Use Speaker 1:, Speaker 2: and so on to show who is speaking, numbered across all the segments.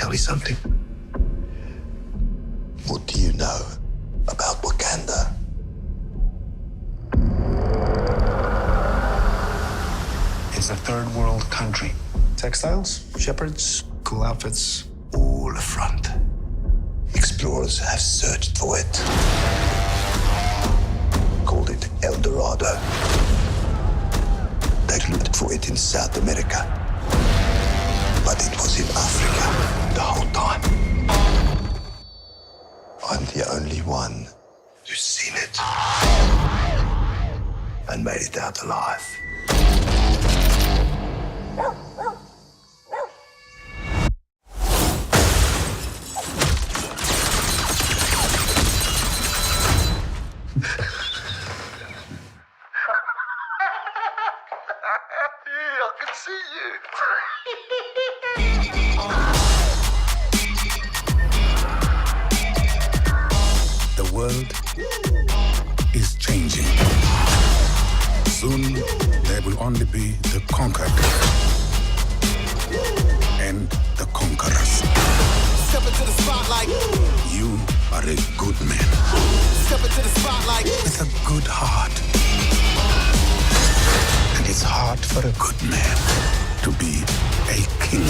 Speaker 1: tell you something? What do you know about Wakanda? It's a third world country. Textiles, shepherds, cool outfits, all front. Explorers have searched for it. Called it El Dorado. They looked for it in South America. But it was in Africa the whole time. I'm the only one who's seen it and made it out alive. I can see you.
Speaker 2: The world is changing. Soon, there will only be the conquered and the conquerors.
Speaker 3: Step into the spotlight.
Speaker 2: You are a good man
Speaker 3: Step into the spotlight.
Speaker 2: with a good heart. And it's hard for a good man to be a king.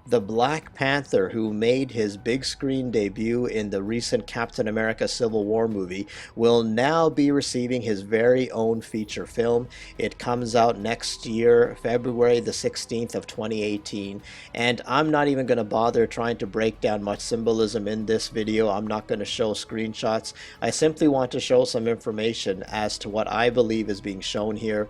Speaker 4: The Black Panther, who made his big screen debut in the recent Captain America Civil War movie, will now be receiving his very own feature film. It comes out next year, February the 16th of 2018, and I'm not even going to bother trying to break down much symbolism in this video. I'm not going to show screenshots. I simply want to show some information as to what I believe is being shown here.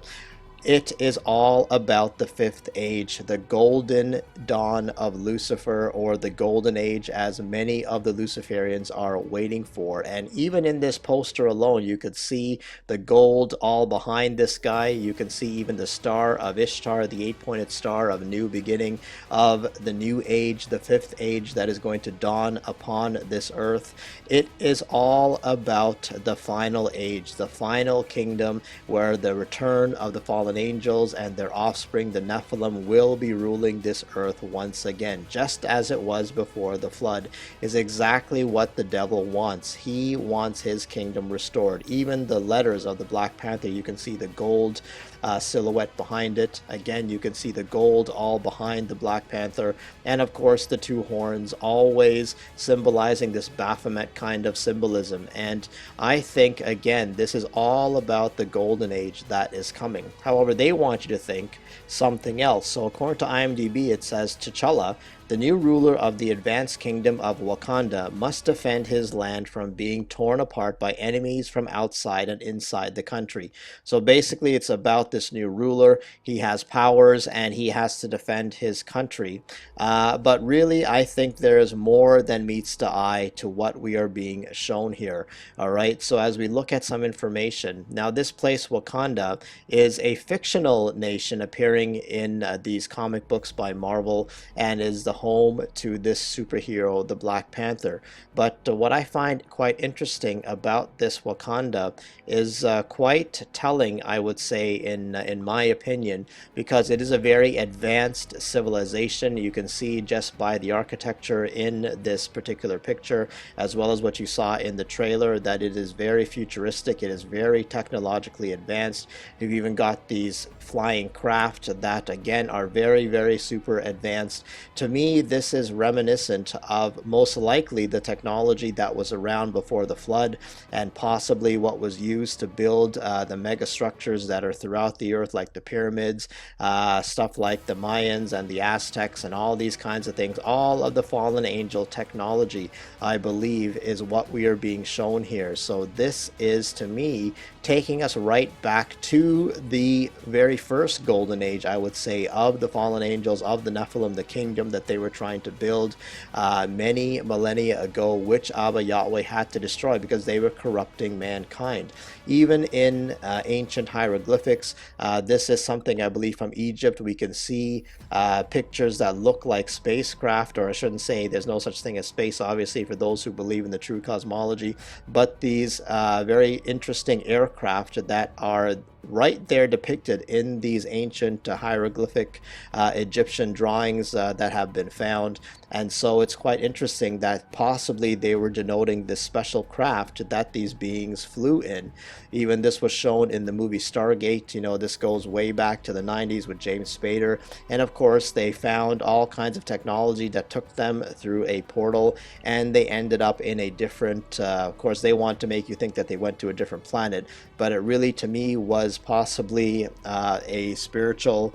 Speaker 4: It is all about the Fifth Age, the golden dawn of Lucifer, or the Golden Age, as many of the Luciferians are waiting for. And even in this poster alone, you could see the gold all behind this guy. You can see even the star of Ishtar, the eight-pointed star of new beginning, of the new age, the Fifth Age that is going to dawn upon this earth. It is all about the final age, the final kingdom, where the return of the fallen angels and their offspring, the Nephilim, will be ruling this earth once again, just as it was before the flood. Is exactly what the devil wants. He wants his kingdom restored. Even the letters of the Black Panther, you can see the gold silhouette behind it. Again, you can see the gold all behind the Black Panther, and of course the two horns, always symbolizing this Baphomet kind of symbolism. And I think, again, this is all about the golden age that is coming. However, they want you to think something else. So according to IMDb, it says T'Challa, the new ruler of the advanced kingdom of Wakanda, must defend his land from being torn apart by enemies from outside and inside the country. So basically it's about this new ruler. He has powers and he has to defend his country. But really, I think there is more than meets the eye to what we are being shown here. All right, so as we look at some information, now this place, Wakanda, is a fictional nation appearing in these comic books by Marvel, and is the home to this superhero, the Black Panther. But what I find quite interesting about this Wakanda is quite telling, I would say, in my opinion, because it is a very advanced civilization. You can see just by the architecture in this particular picture, as well as what you saw in the trailer, that it is very futuristic. It is very technologically advanced. You've even got these flying craft that, again, are very, very super advanced. To me, this is reminiscent of most likely the technology that was around before the flood, and possibly what was used to build the mega structures that are throughout the earth, like the pyramids, stuff like the Mayans and the Aztecs and all these kinds of things. All of the fallen angel technology, I believe, is what we are being shown here. So this is, to me, taking us right back to the very first golden age, I would say, of the fallen angels, of the Nephilim, the kingdom that they they were trying to build many millennia ago, which Abba Yahweh had to destroy because they were corrupting mankind. Even in ancient hieroglyphics, this is something I believe from Egypt. We can see pictures that look like spacecraft, or I shouldn't say there's no such thing as space, obviously, for those who believe in the true cosmology, but these very interesting aircraft that are right there depicted in these ancient hieroglyphic Egyptian drawings that have been found. And so it's quite interesting that possibly they were denoting this special craft that these beings flew in. Even this was shown in the movie Stargate. You know, this goes way back to the 90s with James Spader. And of course, they found all kinds of technology that took them through a portal, and they ended up in a different, of course, they want to make you think that they went to a different planet, but it really, to me, was possibly a spiritual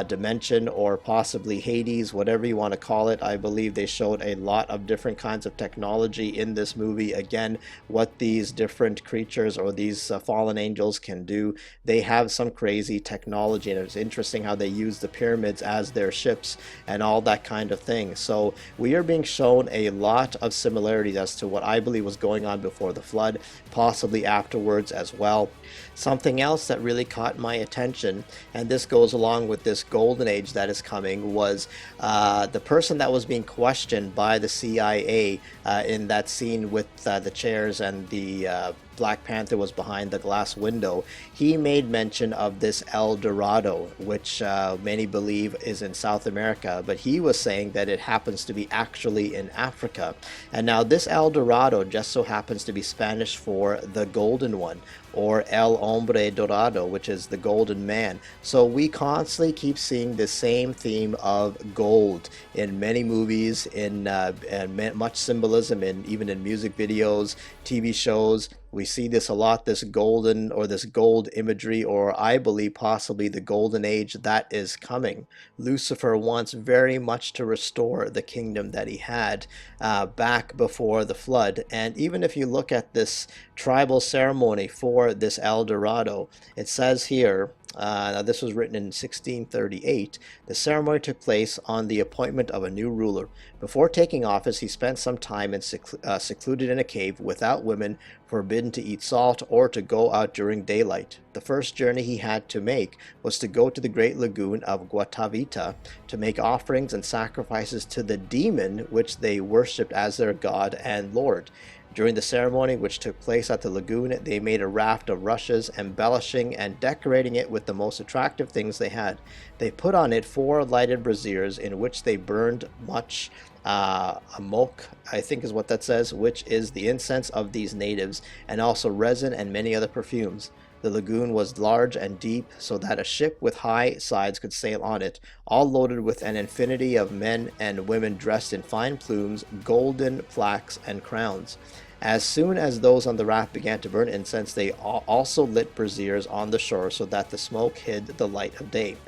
Speaker 4: dimension, or possibly Hades, whatever you want to call it. I believe they showed a lot of different kinds of technology in this movie. Again, what these different creatures or these fallen angels can do. They have some crazy technology, and it's interesting how they use the pyramids as their ships and all that kind of thing. So we are being shown a lot of similarities as to what I believe was going on before the flood, possibly afterwards as well. Something else that really caught my attention, and this goes along with this golden age that is coming, was the person that was being questioned by the CIA in that scene with the chairs, and the Black Panther was behind the glass window. He made mention of this El Dorado, which many believe is in South America, but he was saying that it happens to be actually in Africa. And now this El Dorado just so happens to be Spanish for the golden one, or El Hombre Dorado, which is the golden man. So we constantly keep seeing the same theme of gold in many movies, in and much symbolism, even in music videos, TV shows. We see this a lot, this golden, or this gold imagery, or I believe possibly the golden age that is coming. Lucifer wants very much to restore the kingdom that he had back before the flood. And even if you look at this tribal ceremony for this El Dorado, it says here, now this was written in 1638. The ceremony took place on the appointment of a new ruler. Before taking office, he spent some time secluded in a cave without women, forbidden to eat salt or to go out during daylight. The first journey he had to make was to go to the great lagoon of Guatavita to make offerings and sacrifices to the demon which they worshipped as their god and lord. During the ceremony, which took place at the lagoon, they made a raft of rushes, embellishing and decorating it with the most attractive things they had. They put on it 4 lighted braziers in which they burned much amok, I think is what that says, which is the incense of these natives, and also resin and many other perfumes. The lagoon was large and deep, so that a ship with high sides could sail on it, all loaded with an infinity of men and women dressed in fine plumes, golden plaques, and crowns. As soon as those on the raft began to burn incense, they also lit braziers on the shore so that the smoke hid the light of day.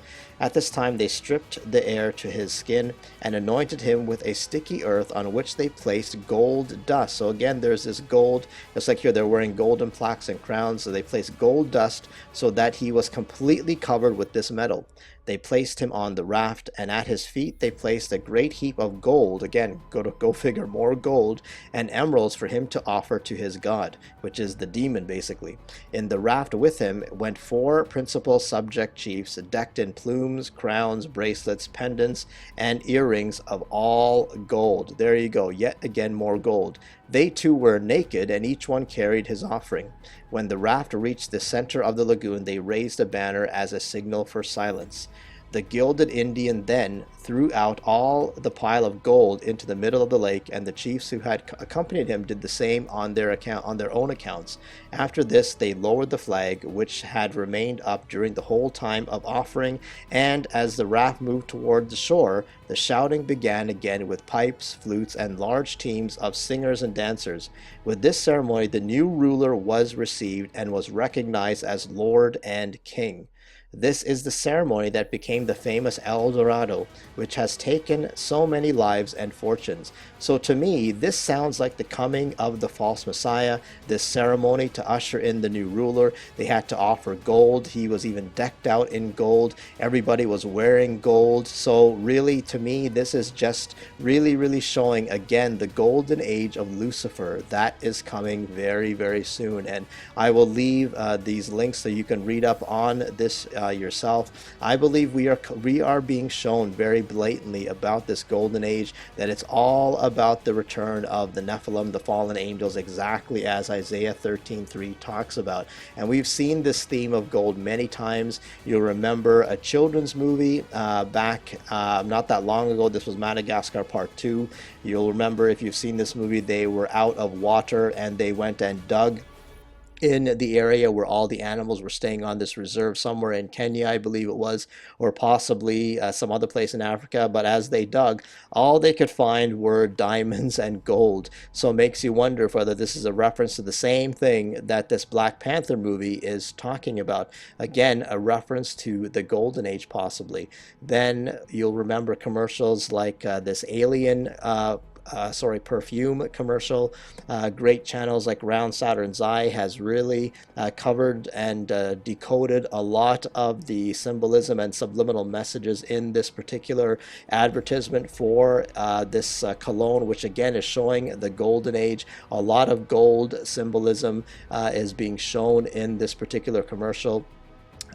Speaker 4: At this time they stripped the heir to his skin and anointed him with a sticky earth on which they placed gold dust. So again, there's this gold, just like here they're wearing golden plaques and crowns, so they placed gold dust so that he was completely covered with this metal. They placed him on the raft, and at his feet they placed a great heap of gold, again, go figure, more gold, and emeralds for him to offer to his god, which is the demon basically. In the raft with him went 4 principal subject chiefs, decked in plumes, crowns, bracelets, pendants, and earrings of all gold. There you go, yet again more gold. They too were naked, and each one carried his offering. When the raft reached the center of the lagoon, they raised a banner as a signal for silence. The gilded Indian then threw out all the pile of gold into the middle of the lake, and the chiefs who had accompanied him did the same on their own accounts. After this, they lowered the flag, which had remained up during the whole time of offering, and as the raft moved toward the shore, the shouting began again with pipes, flutes, and large teams of singers and dancers. With this ceremony, the new ruler was received and was recognized as Lord and King. This is the ceremony that became the famous El Dorado, which has taken so many lives and fortunes. So to me, this sounds like the coming of the false Messiah, this ceremony to usher in the new ruler. They had to offer gold. He was even decked out in gold. Everybody was wearing gold. So really, to me, this is just really showing again the golden age of Lucifer that is coming very, very soon. And I will leave these links so you can read up on this yourself. I believe we are being shown very blatantly about this golden age, that it's all about the return of the Nephilim, the fallen angels, exactly as Isaiah 13:3 talks about. And we've seen this theme of gold many times. You'll remember a children's movie back not that long ago. This was Madagascar Part 2. You'll remember, if you've seen this movie, they were out of water and they went and dug in the area where all the animals were staying on this reserve somewhere in Kenya, I believe it was, or possibly some other place in Africa. But as they dug, all they could find were diamonds and gold. So it makes you wonder whether this is a reference to the same thing that this Black Panther movie is talking about. Again, a reference to the Golden Age, possibly. Then you'll remember commercials like this alien Perfume commercial. Great channels like Round Saturn's Eye has really covered and decoded a lot of the symbolism and subliminal messages in this particular advertisement for this cologne, which again is showing the golden age. A lot of gold symbolism is being shown in this particular commercial.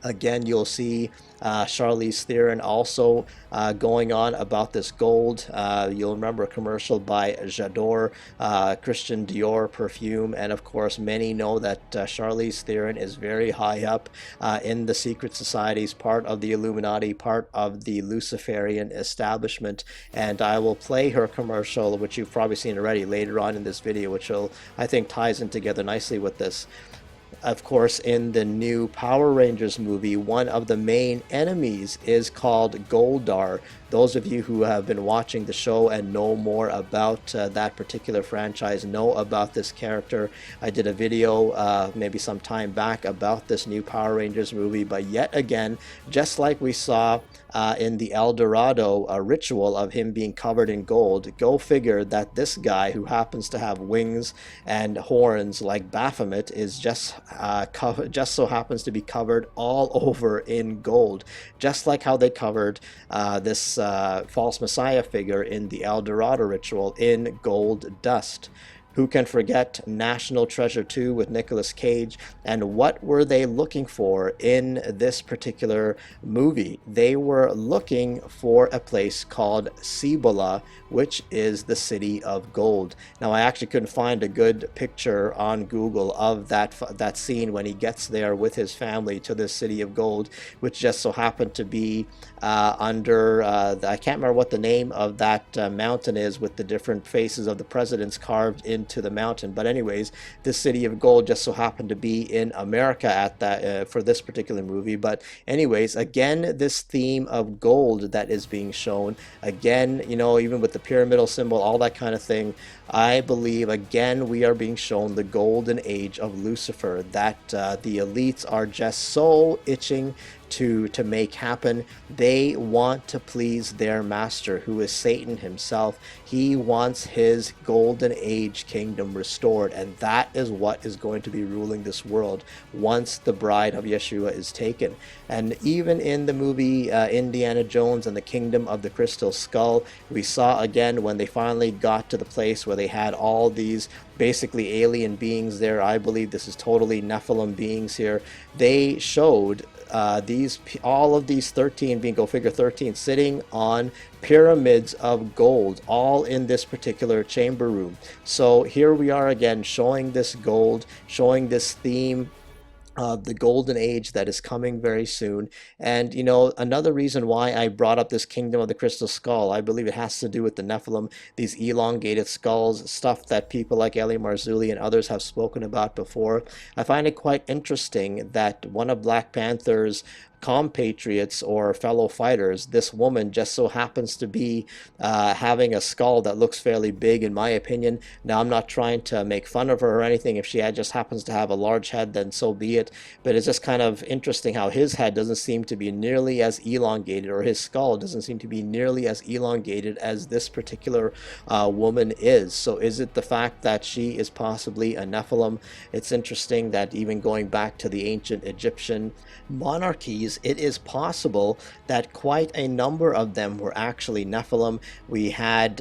Speaker 4: Again, you'll see Charlize Theron also going on about this gold. You'll remember a commercial by J'adore, Christian Dior perfume, and of course many know that Charlize Theron is very high up in the secret societies, part of the Illuminati, part of the Luciferian establishment. And I will play her commercial, which you've probably seen already, later on in this video, which I think ties in together nicely with this. Of course, in the new Power Rangers movie, one of the main enemies is called Goldar. Those of you who have been watching the show and know more about that particular franchise know about this character. I did a video maybe some time back about this new Power Rangers movie, but yet again, just like we saw in the El Dorado ritual of him being covered in gold, go figure that this guy, who happens to have wings and horns like Baphomet, is just so happens to be covered all over in gold, just like how they covered this false Messiah figure in the El Dorado ritual in gold dust. Who can forget National Treasure 2 with Nicolas Cage? And what were they looking for in this particular movie? They were looking for a place called Cibola, which is the city of gold. Now, I actually couldn't find a good picture on Google of that scene when he gets there with his family to this city of gold, which just so happened to be under, I can't remember what the name of that mountain is, with the different faces of the presidents carved into the mountain. But anyways, this city of gold just so happened to be in America at that for this particular movie. But anyways, again, this theme of gold that is being shown, again, you know, even with the pyramidal symbol, all that kind of thing, I believe again we are being shown the golden age of Lucifer, that the elites are just so itching to make happen. They want to please their master, who is Satan himself. He wants his golden age kingdom restored, and that is what is going to be ruling this world once the bride of Yeshua is taken. And even in the movie Indiana Jones and the Kingdom of the Crystal Skull, we saw again when they finally got to the place where they had all these basically alien beings there. I believe this is totally Nephilim beings here. They showed all of these 13 being, go figure, 13 sitting on pyramids of gold, all in this particular chamber room. So here we are again showing this gold, showing this theme of the golden age that is coming very soon. And you know, another reason why I brought up this Kingdom of the Crystal Skull, I believe it has to do with the Nephilim, these elongated skulls, stuff that people like Eli Marzulli and others have spoken about before. I find it quite interesting that one of Black Panther's compatriots or fellow fighters, this woman just so happens to be having a skull that looks fairly big, in my opinion. Now, I'm not trying to make fun of her or anything. If she just happens to have a large head, then so be it. But it's just kind of interesting how his head doesn't seem to be nearly as elongated, or his skull doesn't seem to be nearly as elongated as this particular woman is. So is it the fact that she is possibly a Nephilim? It's interesting that even going back to the ancient Egyptian monarchies, it is possible that quite a number of them were actually Nephilim. We had,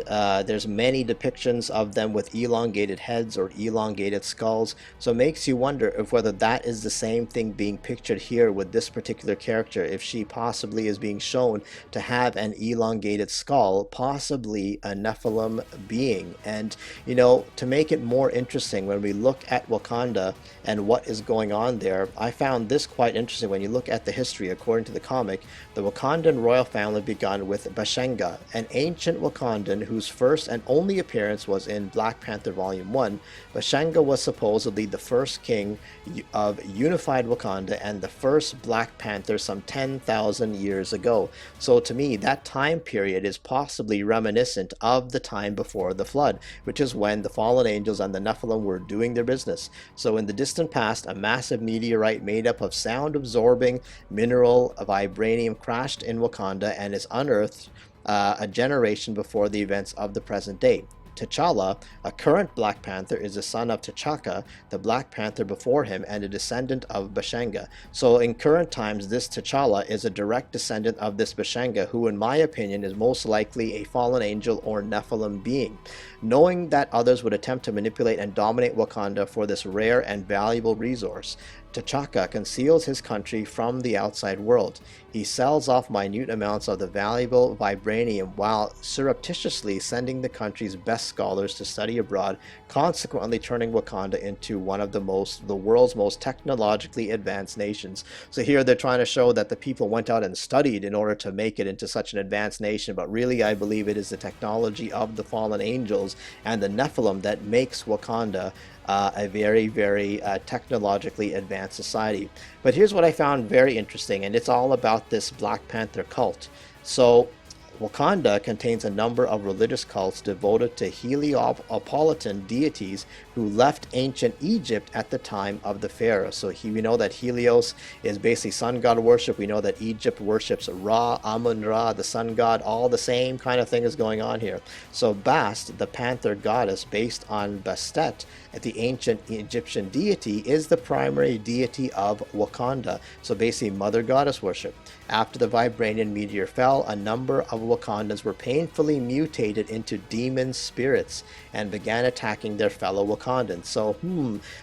Speaker 4: there's many depictions of them with elongated heads or elongated skulls, so it makes you wonder if whether that is the same thing being pictured here with this particular character, if she possibly is being shown to have an elongated skull, possibly a Nephilim being. And, you know, to make it more interesting, when we look at Wakanda and what is going on there, I found this quite interesting. When you look at the history, according to the comic, the Wakandan royal family began with Bashenga, an ancient Wakandan whose first and only appearance was in Black Panther Volume 1. Bashenga was supposedly the first king of unified Wakanda and the first Black Panther some 10,000 years ago. So to me, that time period is possibly reminiscent of the time before the flood, which is when the fallen angels and the Nephilim were doing their business. So in the distant past, a massive meteorite made up of sound-absorbing mineral vibranium crashed in Wakanda and is unearthed a generation before the events of the present day. T'Challa, a current Black Panther, is the son of T'Chaka, the Black Panther before him, and a descendant of Bashenga. So in current times, this T'Challa is a direct descendant of this Bashenga, who in my opinion is most likely a fallen angel or Nephilim being. Knowing that others would attempt to manipulate and dominate Wakanda for this rare and valuable resource, T'Chaka conceals his country from the outside world. He sells off minute amounts of the valuable vibranium while surreptitiously sending the country's best scholars to study abroad, consequently turning Wakanda into one of the world's most technologically advanced nations. So here they're trying to show that the people went out and studied in order to make it into such an advanced nation, but really I believe it is the technology of the fallen angels and the Nephilim that makes Wakanda a very, very technologically advanced society. But here's what I found very interesting, and it's all about this Black Panther cult. So Wakanda contains a number of religious cults devoted to Heliopolitan deities who left ancient Egypt at the time of the pharaoh. So we know that Helios is basically sun god worship. We know that Egypt worships Ra, Amun-Ra, the sun god. All the same kind of thing is going on here. So Bast, the panther goddess based on Bastet, the ancient Egyptian deity, is the primary deity of Wakanda. So basically mother goddess worship. After the Vibranian meteor fell, a number of Wakandans were painfully mutated into demon spirits and began attacking their fellow Wakandans. So,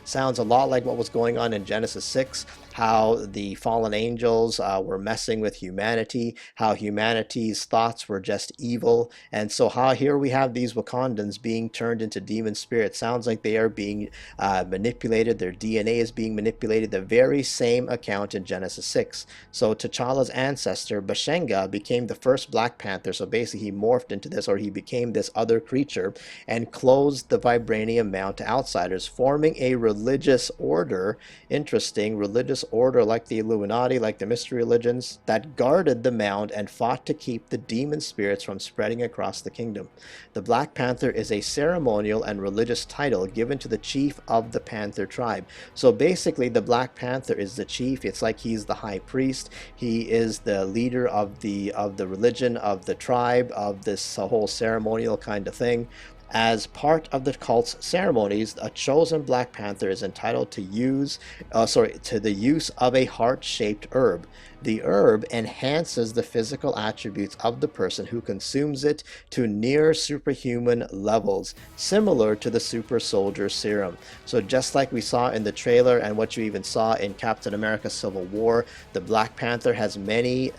Speaker 4: sounds a lot like what was going on in Genesis 6, how the fallen angels were messing with humanity, how humanity's thoughts were just evil, and so how here we have these Wakandans being turned into demon spirits. Sounds like they are being manipulated, their DNA is being manipulated, the very same account in Genesis 6. So T'Challa's ancestor, Bashenga, became the first Black Panther, so basically he morphed into this, or he became this other creature, and closed the Vibranium Mount to outsiders, forming a religious order, interesting, religious order like the Illuminati, like the mystery religions, that guarded the mound and fought to keep the demon spirits from spreading across the kingdom. The Black Panther is a ceremonial and religious title given to the chief of the Panther tribe. So basically the Black Panther is the chief. It's like he's the high priest. He is the leader of the religion, of the tribe, of this whole ceremonial kind of thing. As part of the cult's ceremonies, a chosen Black Panther is entitled to the use of a heart-shaped herb. The herb enhances the physical attributes of the person who consumes it to near superhuman levels, similar to the super soldier serum. So just like we saw in the trailer and what you even saw in Captain America Civil War, the Black Panther has many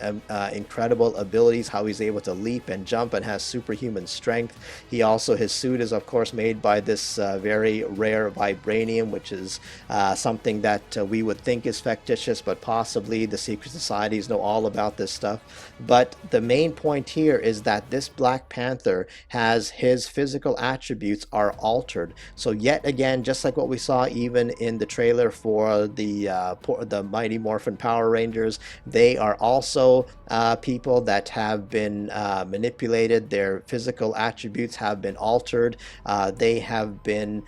Speaker 4: incredible abilities, how he's able to leap and jump and has superhuman strength. He also, his suit is of course made by this very rare vibranium, which is something that we would think is fictitious, but possibly the secret societies know all about this stuff. But the main point here is that this Black Panther has his physical attributes are altered. So yet again, just like what we saw even in the trailer for the Mighty Morphin Power Rangers, they are also people that have been manipulated. Their physical attributes have been altered. They have been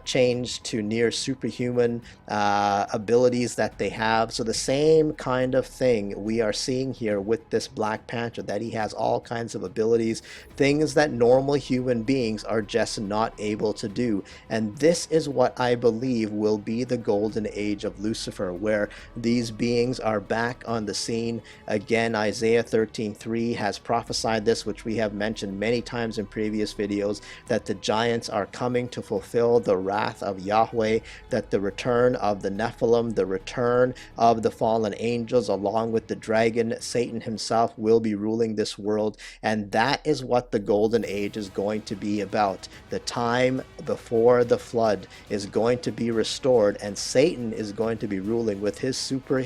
Speaker 4: changed to near superhuman abilities that they have. So the same kind of thing we are seeing here with this Black Panther, that he has all kinds of abilities, things that normal human beings are just not able to do. And this is what I believe will be the golden age of Lucifer, where these beings are back on the scene again. Isaiah 13:3 has prophesied this, which we have mentioned many times in previous videos, that the giants are coming to fulfill the wrath of Yahweh, that the return of the Nephilim, the return of the fallen angels, along with the dragon, Satan himself, will be ruling this world. And that is what the golden age is going to be about. The time before the flood is going to be restored, and Satan is going to be ruling with his super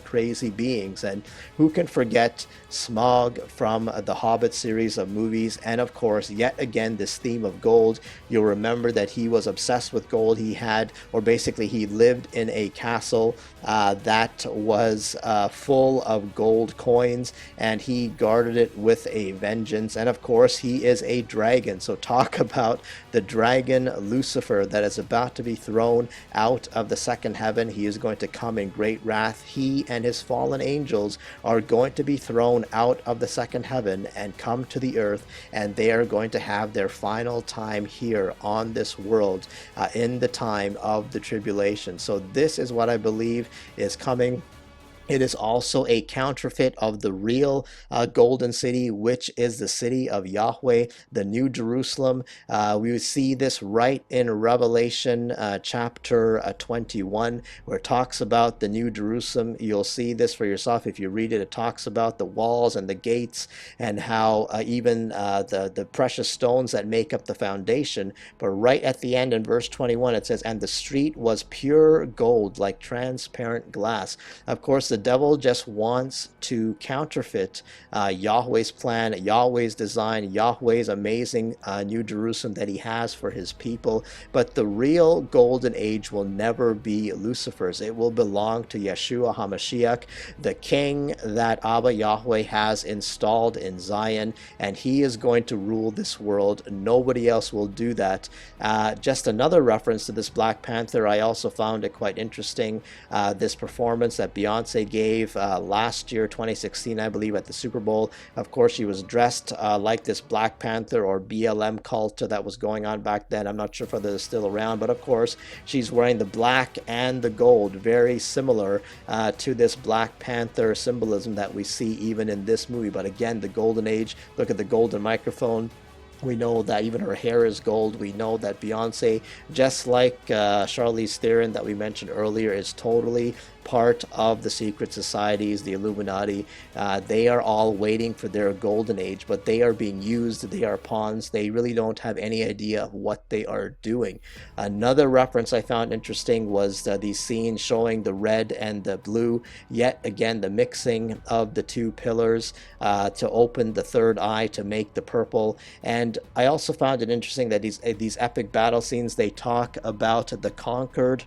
Speaker 4: crazy beings. And who can forget Smaug from the Hobbit series of movies, and of course yet again this theme of gold. You'll remember that he was obsessed with gold. He had, or basically he lived in a castle that was full of gold coins, and he guarded it with a vengeance. And of course he is a dragon, so talk about the dragon Lucifer that is about to be thrown out of the second heaven. He is going to come in great wrath. He and his fallen angels are going to be thrown out of the second heaven and come to the earth, and they are going to have their final time here on this world in the time of the tribulation. So this is what I believe is coming. It is also a counterfeit of the real golden city, which is the city of Yahweh, the New Jerusalem. We see this right in Revelation chapter 21, where it talks about the New Jerusalem. You'll see this for yourself if you read it. It talks about the walls and the gates, and how even the precious stones that make up the foundation. But right at the end in verse 21, it says, "And the street was pure gold, like transparent glass." Of course, the devil just wants to counterfeit Yahweh's plan, Yahweh's design, Yahweh's amazing New Jerusalem that he has for his people. But the real golden age will never be Lucifer's. It will belong to Yeshua HaMashaic, the king that Abba Yahweh has installed in Zion, and he is going to rule this world. Nobody else will do that. Just another reference to this Black Panther, I also found it quite interesting. This performance that Beyonce gave last year, 2016, I believe, at the Super Bowl. Of course, she was dressed like this Black Panther or BLM cult that was going on back then. I'm not sure whether it's still around, but of course, she's wearing the black and the gold, very similar to this Black Panther symbolism that we see even in this movie. But again, the golden age, look at the golden microphone. We know that even her hair is gold. We know that Beyonce, just like Charlize Theron that we mentioned earlier, is totally part of the secret societies, the Illuminati. They are all waiting for their golden age, but they are being used. They are pawns. They really don't have any idea of what they are doing. Another reference I found interesting was these scenes showing the red and the blue. Yet again, the mixing of the two pillars to open the third eye to make the purple. And I also found it interesting that these epic battle scenes, they talk about the conquered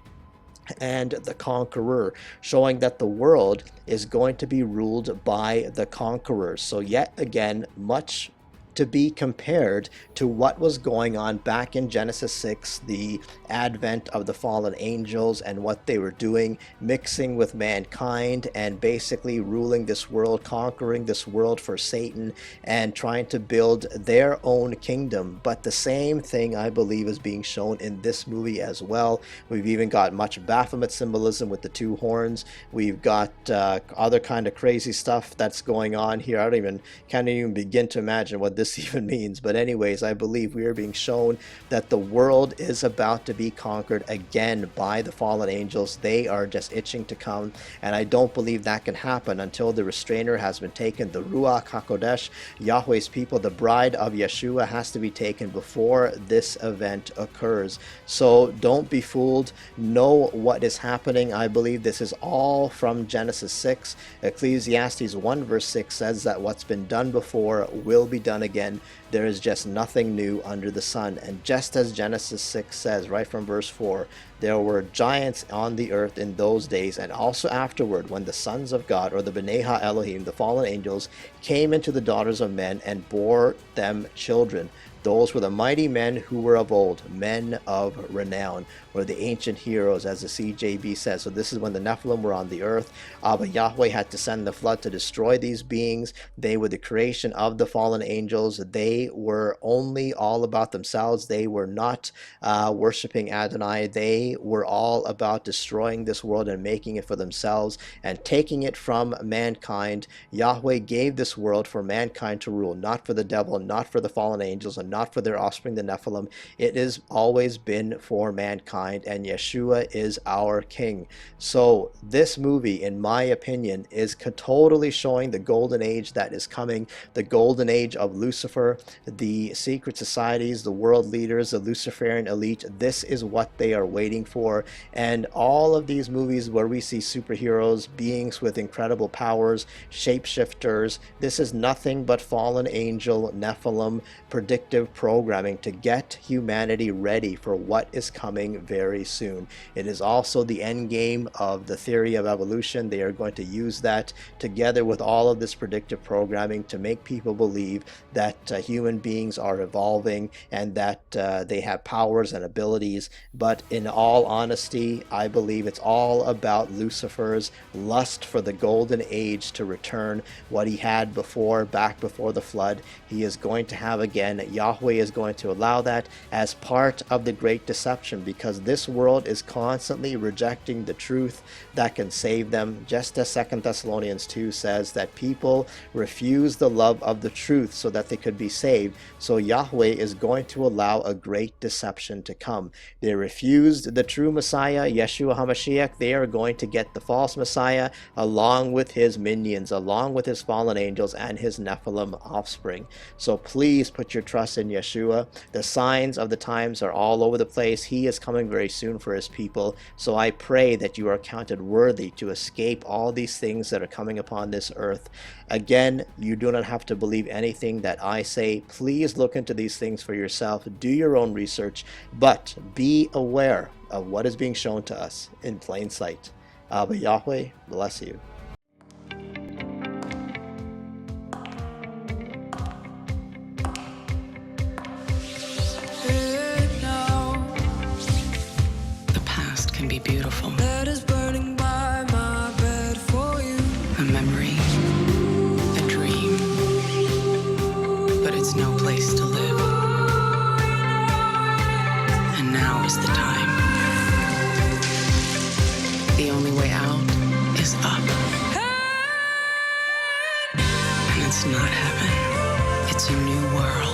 Speaker 4: and the conqueror, showing that the world is going to be ruled by the conquerors. So yet again, much to be compared to what was going on back in Genesis 6, the advent of the fallen angels and what they were doing, mixing with mankind and basically ruling this world, conquering this world for Satan and trying to build their own kingdom. But the same thing, I believe, is being shown in this movie as well. We've even got much Baphomet symbolism with the two horns. We've got other kind of crazy stuff that's going on here. Can't even begin to imagine what this this even means. But anyways, I believe we are being shown that the world is about to be conquered again by the fallen angels. They are just itching to come, and I don't believe that can happen until the restrainer has been taken. The Ruach HaKodesh, Yahweh's people, the bride of Yeshua, has to be taken before this event occurs. So don't be fooled. Know what is happening. I believe this is all from Genesis 6. Ecclesiastes 1 verse 6 says that what's been done before will be done again. There is just nothing new under the sun. And just as Genesis 6 says, right from verse 4, there were giants on the earth in those days, and also afterward, when the sons of God, or the B'nai Ha-Elohim, the fallen angels, came into the daughters of men and bore them children. Those were the mighty men who were of old, men of renown, or the ancient heroes, as the CJB says. So this is when the Nephilim were on the earth. Abba Yahweh had to send the flood to destroy these beings. They were the creation of the fallen angels. They were only all about themselves. They were not worshiping Adonai. They were all about destroying this world and making it for themselves and taking it from mankind. Yahweh gave this world for mankind to rule, not for the devil, not for the fallen angels, and not for their offspring, the Nephilim. It has always been for mankind, and Yeshua is our king. So this movie, in my opinion, is totally showing the golden age that is coming, the golden age of Lucifer, the secret societies, the world leaders, the Luciferian elite. This is what they are waiting for. And all of these movies where we see superheroes, beings with incredible powers, shapeshifters, this is nothing but fallen angel, Nephilim, predictive programming to get humanity ready for what is coming very soon. It is also the end game of the theory of evolution. They are going to use that together with all of this predictive programming to make people believe that human beings are evolving and that they have powers and abilities. But in all honesty, I believe it's all about Lucifer's lust for the golden age to return. What he had before, back before the flood, he is going to have again. Yahweh is going to allow that as part of the great deception, because this world is constantly rejecting the truth that can save them. Just as 2 Thessalonians 2 says that people refuse the love of the truth so that they could be saved. So Yahweh is going to allow a great deception to come. They refused the true Messiah, Yeshua HaMashaic. They are going to get the false Messiah along with his minions, along with his fallen angels and his Nephilim offspring. So please put your trust in Yeshua. The signs of the times are all over the place. He is coming very soon for his people. So I pray that you are counted worthy to escape all these things that are coming upon this earth. Again, you do not have to believe anything that I say. Please look into these things for yourself. Do your own research, but be aware of what is being shown to us in plain sight. Abba Yahweh bless you.
Speaker 5: Can be beautiful. That is burning by my bed for you. A memory, a dream, but it's no place to live. And now is the time. The only way out is up. And it's not heaven, it's a new world.